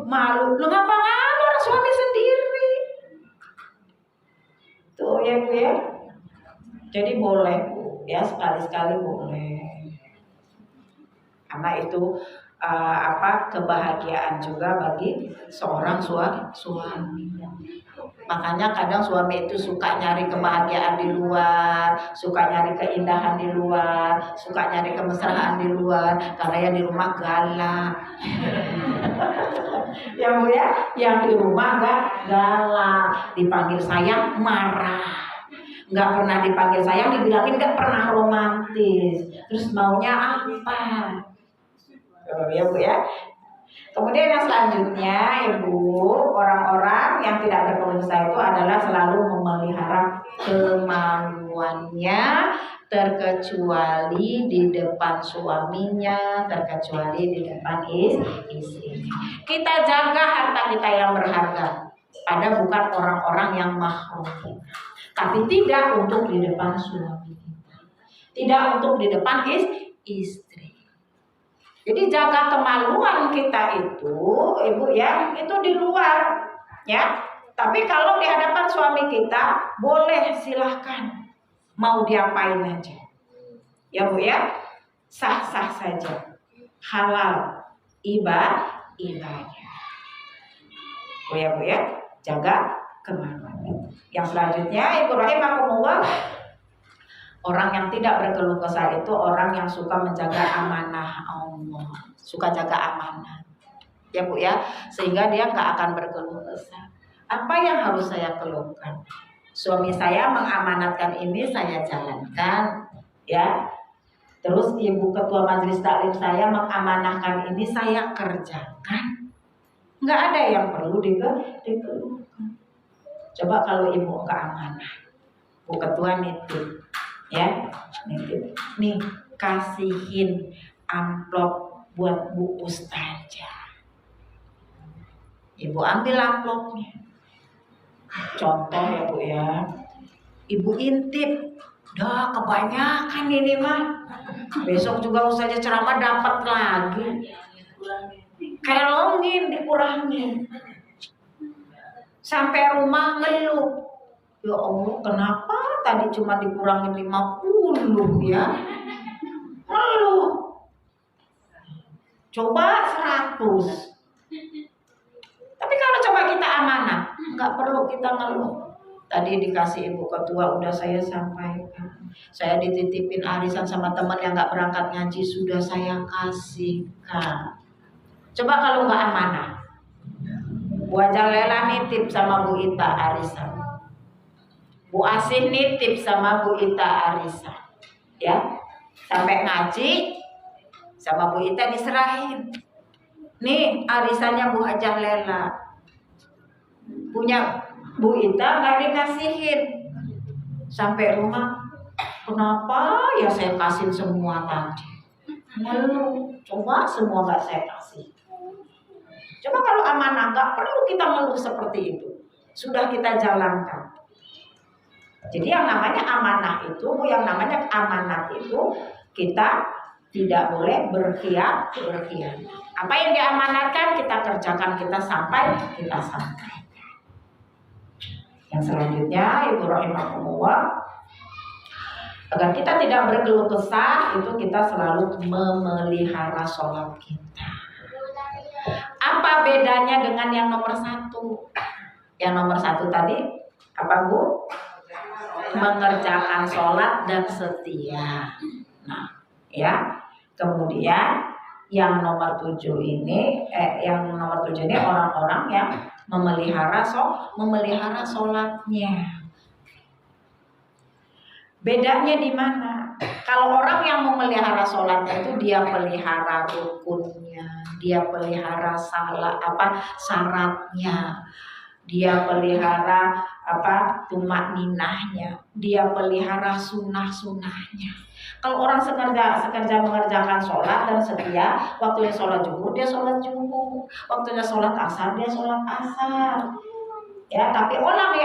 malu, lu ngapa-ngapa orang suami sendiri. Tuh ya Bu ya. Jadi boleh Bu ya, sekali-sekali boleh. Karena itu kebahagiaan juga bagi seorang suami. Makanya kadang suami itu suka nyari kebahagiaan di luar, suka nyari keindahan di luar, suka nyari kemesraan di luar, karena yang di rumah galak. Ya Bu ya, yang di rumah gak galak, dipanggil sayang marah, nggak pernah dipanggil sayang, dibilangin nggak pernah romantis, terus maunya apa? Ya Bu ya. Kemudian yang selanjutnya Ibu, orang-orang yang tidak berkeluh kesah itu adalah selalu memelihara kemaluannya, terkecuali di depan suaminya, terkecuali di depan istrinya. Kita jaga harta kita yang berharga, ada bukan orang-orang yang mahrum, tapi tidak untuk di depan suami kita, tidak untuk di depan istri. Jadi jaga kemaluan kita itu, Ibu ya, itu di luar, ya. Tapi kalau di hadapan suami kita, boleh silahkan, mau diapain aja, ya Bu ya, sah-sah saja, halal, ibadahnya. Oh ya Bu ya, jaga kemaluan. Yang selanjutnya, Ibu rahimakumullah, orang yang tidak berkeluh kesah itu orang yang suka menjaga amanah Allah, suka jaga amanah, ya Bu ya, sehingga dia nggak akan berkeluh kesah. Apa yang harus saya keluhkan? Suami saya mengamanatkan ini, saya jalankan, ya. Terus Ibu Ketua Majelis Taklim saya mengamanahkan ini, saya kerjakan. Nggak ada yang perlu dikeluhkan. Coba kalau Ibu nggak amanah, Bu Ketua nitip, ya, nitip, nih kasihin amplop buat Bu Ustazah. Ibu ambil amplopnya, contoh ya Bu ya, Ibu intip Dah kebanyakan ini mah. Besok juga usahanya ceramah dapat lagi. Kelongin dikurangin. Sampai rumah ngeluh. Ya Allah, kenapa tadi cuma dikurangin 50 ya? Ngeluh. Coba 100. Tapi kalau coba kita amanah, nggak perlu kita ngeluh. Tadi dikasih ibu ketua udah saya sampaikan. Saya dititipin arisan sama teman yang nggak berangkat ngaji sudah saya kasihkan. Coba kalau nggak amanah. Bu Aja Lela nitip sama Bu Ita arisan. Bu Asih nitip sama Bu Ita arisan. Ya, sampai ngaji sama Bu Ita diserahin. Nih arisannya Bu Aja Lela. Punya Bu Ita nggak dikasihin. Sampai rumah, kenapa ya saya kasih semua tadi? Ngeluh, coba semua nggak saya kasih. Coba kalau amanah nggak perlu kita ngeluh seperti itu. Sudah kita jalankan. Jadi yang namanya amanah itu, kita tidak boleh berkhianat. Apa yang diamanatkan kita kerjakan, kita sampai. Yang selanjutnya, Ibu rahimahumullah, agar kita tidak berkeluh kesah, itu kita selalu memelihara sholat kita. Apa bedanya dengan yang nomor 1? Yang nomor 1 tadi apa Bu? Mengerjakan sholat dan setia. Nah, ya. Kemudian yang nomor 7 ini, orang-orang yang memelihara sholatnya. Bedanya di mana? Kalau orang yang memelihara sholatnya itu dia pelihara rukunnya, dia pelihara syaratnya, dia pelihara tumak ninahnya, dia pelihara sunnah-sunnahnya. Kalau orang sekerja mengerjakan sholat dan setia, waktunya sholat zuhur dia sholat zuhur, waktunya sholat asar dia sholat asar. Ya, tapi orang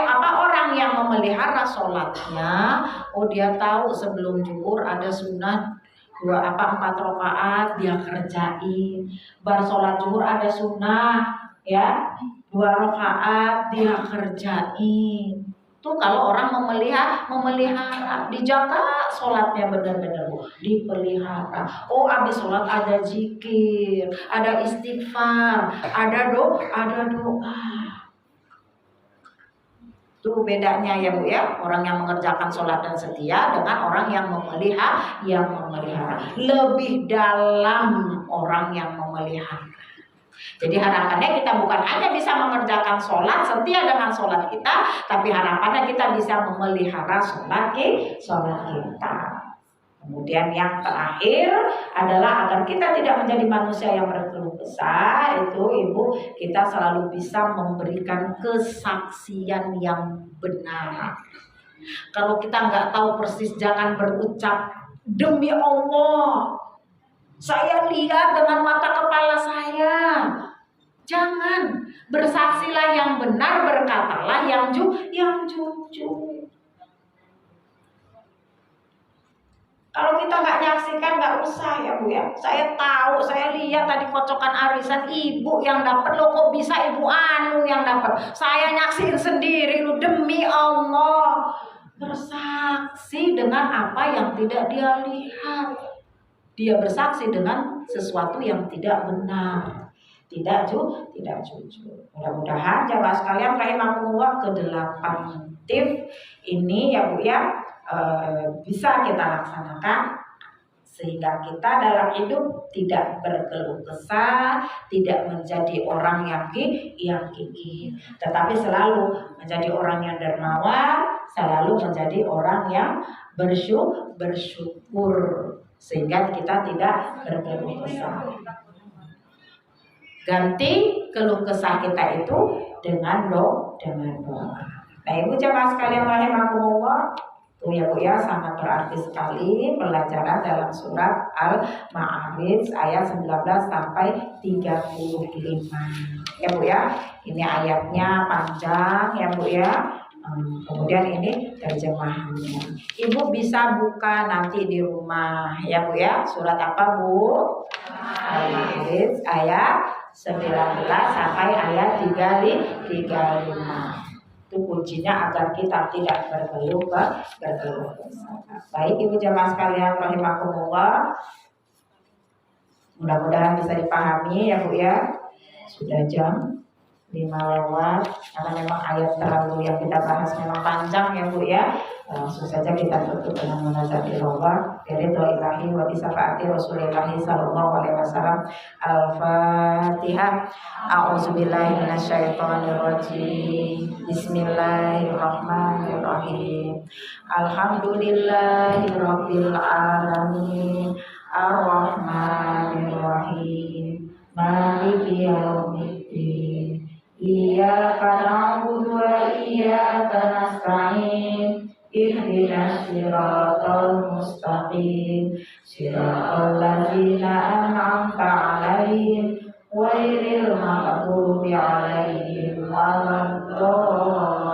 yang memelihara sholatnya, dia tahu sebelum zuhur ada sunnah 4 rakaat dia kerjain. Bar sholat zuhur ada sunnah ya 2 rakaat dia kerjain. Tuh kalau orang memelihara, dijaga sholatnya benar-benar dipelihara. Habis sholat ada zikir, ada istighfar, ada doa. Tuh bedanya ya Bu ya, orang yang mengerjakan sholat dan setia dengan orang yang memelihara. Lebih dalam orang yang memelihara. Jadi harapannya kita bukan hanya bisa mengerjakan sholat, setia dengan sholat kita, tapi harapannya kita bisa memelihara sholat kita. Kemudian yang terakhir adalah agar kita tidak menjadi manusia yang berkeluh kesah, itu Ibu, kita selalu bisa memberikan kesaksian yang benar. Kalau kita nggak tahu persis, jangan berucap demi Allah, saya lihat dengan mata kepala saya. Jangan, bersaksilah yang benar, berkatalah yang jujur. Kalau kita nggak nyaksikan, nggak usah ya Bu ya. Saya tahu, saya lihat tadi kocokan arisan ibu yang dapat. Loh kok bisa ibu anu yang dapat? Saya nyaksiin sendiri lu, demi Allah. Bersaksi dengan apa yang tidak dia lihat. Dia bersaksi dengan sesuatu yang tidak benar, tidak jujur. Mudah-mudahan jamaah sekalian rahimahumullah ke-8 tip ini ya Bu ya bisa kita laksanakan sehingga kita dalam hidup tidak berkeluh kesah, tidak menjadi orang yang gigih, tetapi selalu menjadi orang yang dermawan, selalu menjadi orang yang bersyukur sehingga kita tidak berkeluh kesah. Ganti keluh kesah kita itu dengan doa. Nah Ibu jamaah sekalian rahimakumullah, ya Bu ya, sangat berarti sekali pelajaran dalam surat Al-Ma'arij ayat 19 sampai 35. Ya Bu ya, ini ayatnya panjang ya Bu ya. Kemudian ini terjemahannya. Ibu bisa buka nanti di rumah ya Bu ya. Surat apa Bu? Al-Ma'arij ayat 19 sampai ayat 35. Itu kuncinya agar kita tidak berkeluh kesah. Baik Ibu jamaah sekalian rahimakumullah. Mudah-mudahan bisa dipahami ya Bu ya. Sudah jam 5 lewat karena memang ayat terlalu yang kita bahas memang panjang ya Bu ya. Langsung saja kita tutup dengan munajat illallah biridho ilahi wa bisafaati Rasulillahi sallallahu alaihi wasallam. Al-Fatihah. A'udzubillahi minasyaitonir rajim. Bismillahirrahmanirrahim. Alhamdulillahirabbil alamin. Ar-Rahmanir-Rahim. Maliki yaumiddin. Iyyaka na'budu wa iyyaka nasta'in. Ihdinas siratal mustaqim. Siratal ladzina an'amta 'alaihim ghairil maghdubi 'alaihim waladdallin.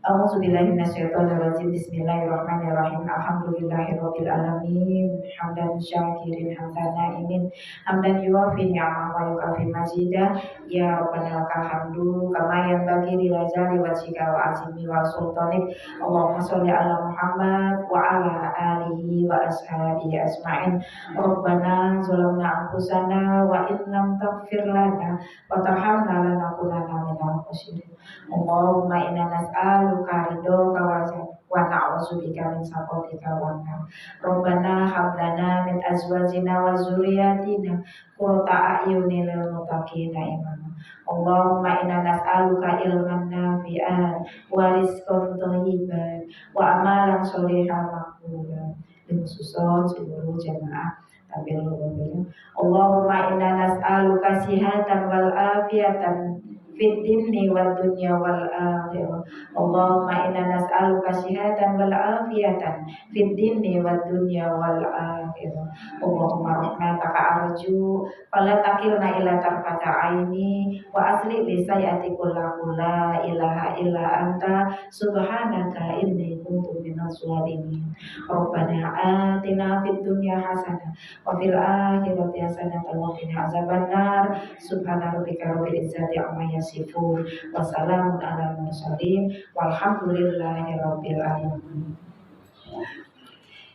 A'udzubillahi minasyaitonirrajim. Bismillahirrahmanirrahim. Alhamdulillahirabbil alamin. Hamdan syakirin hamdan na'imin. Hamdan yuwafi ni'amahu wa yukafi majidah. Ya Rabbana lakal hamdu kama yanbaghi li jalali wajhika wa azimi wa sultanik. Allahumma sholli ala Muhammad wa ala alihi wa ashabihi ajma'in. Rabbana zalamna anfusana wa in lam taghfir lana wa tarhamna lanakunanna minal khasirin. Allahumma inna nas'aluka ridhoka wa na'udzubika min sakhatika wa nar. Rabbana hab lana min azwajina wa dzurriyyatina qurrata a'yunin lil muttaqina imama. Allahumma inna nas'aluka ilman nafi'an wa rizqan thayyiban wa amalan sholihan maqbulan. Khususan seluruh jamaah tabil ulum. Allahumma inna nas'aluka sihatan wal afiyatan fid dinni wad dunya wal akhirah. Allahumma inna nas'aluka sihatan wal afiyatan fid dinni wad dunya wal akhirah. Allahumma rahmataka arju fala takilna ila tarfata aini wa asli li sayati kullahu la ilaha illa anta subhanaka inni kuntu minaz zalimin. Rabbana atina fid dunya hasanah wa fil akhirati hasanah wa qina azabannar. Subhana rabbika rabbil izzati amma yasifun wa salamun alal mursalin walhamdulillahi rabbil alamin.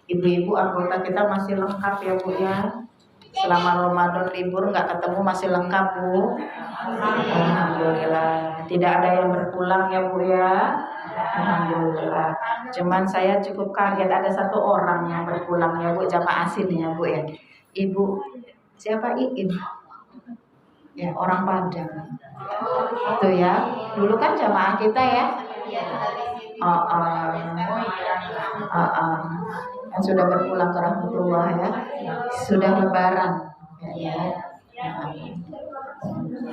Ibu-ibu anggota kita masih lengkap ya Bu ya. Selama Ramadan libur nggak ketemu masih lengkap Bu. Alhamdulillah. Tidak ada yang berpulang ya Bu ya. Alhamdulillah. Cuman saya cukup kaget ada satu orang yang berpulang ya Bu, jamaah asli ya Bu ya. Ibu siapa Iin? Ya orang Padang. Tuh ya. Dulu kan jamaah kita ya. Yang sudah berpulang ke rahmatullah ya. Sudah lebaran. Ya.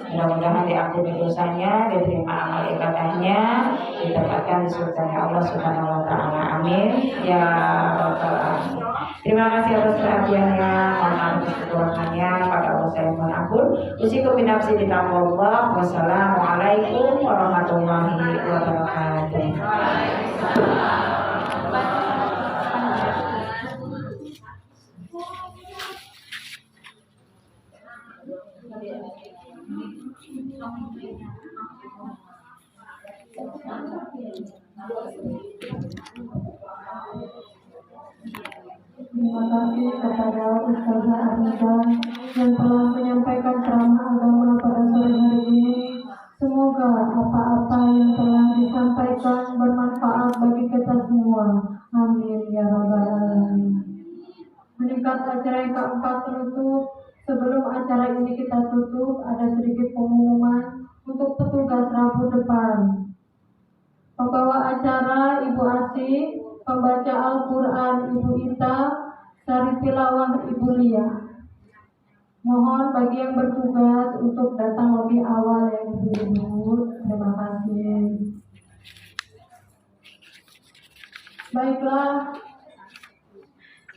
Mudah-mudahan diampuni dosanya, diterima amal ibadahnya, ditempatkan di surganya Allah Subhanahu wa taala. Amin ya rabbal alamin. Terima kasih atas perhatiannya, mohon maaf atas kekurangannya, pada Allah saya mohon ampun. Usikum binafsi bitaqwallah. Wassalamualaikum warahmatullahi wabarakatuh. Terima kasih kepada Ustazah Anida yang telah menyampaikan ceramah agama pada sore hari ini. Semoga apa-apa yang telah disampaikan bermanfaat bagi kita semua. Amin ya rabbal alamin. Meningkat acara yang keempat penutup. Sebelum acara ini kita tutup, ada sedikit pengumuman untuk petugas Rabu depan. Pembawa acara Ibu Asih, pembaca Al-Quran Ibu Ita, Sari Tilawah Ibu Lia. Mohon bagi yang bertugas untuk datang lebih awal ya Ibu. Terima kasih. Baiklah,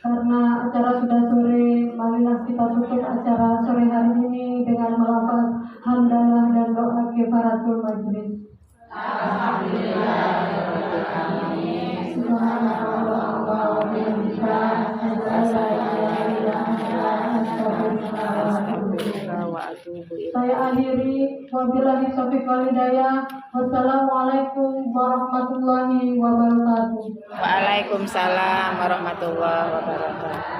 karena acara sudah sore marilah kita tutup acara sore hari ini dengan melafaz hamdalah dan doa kifaratul majlis. Subhanallah wa bihamdika, asyhadu an la ilaha illa anta, astaghfiruka wa atubu ilaik. Saya akhiri, wabillahi taufiq wal hidayah. Wassalamualaikum warahmatullahi wabarakatuh. Waalaikumsalam warahmatullahi wabarakatuh.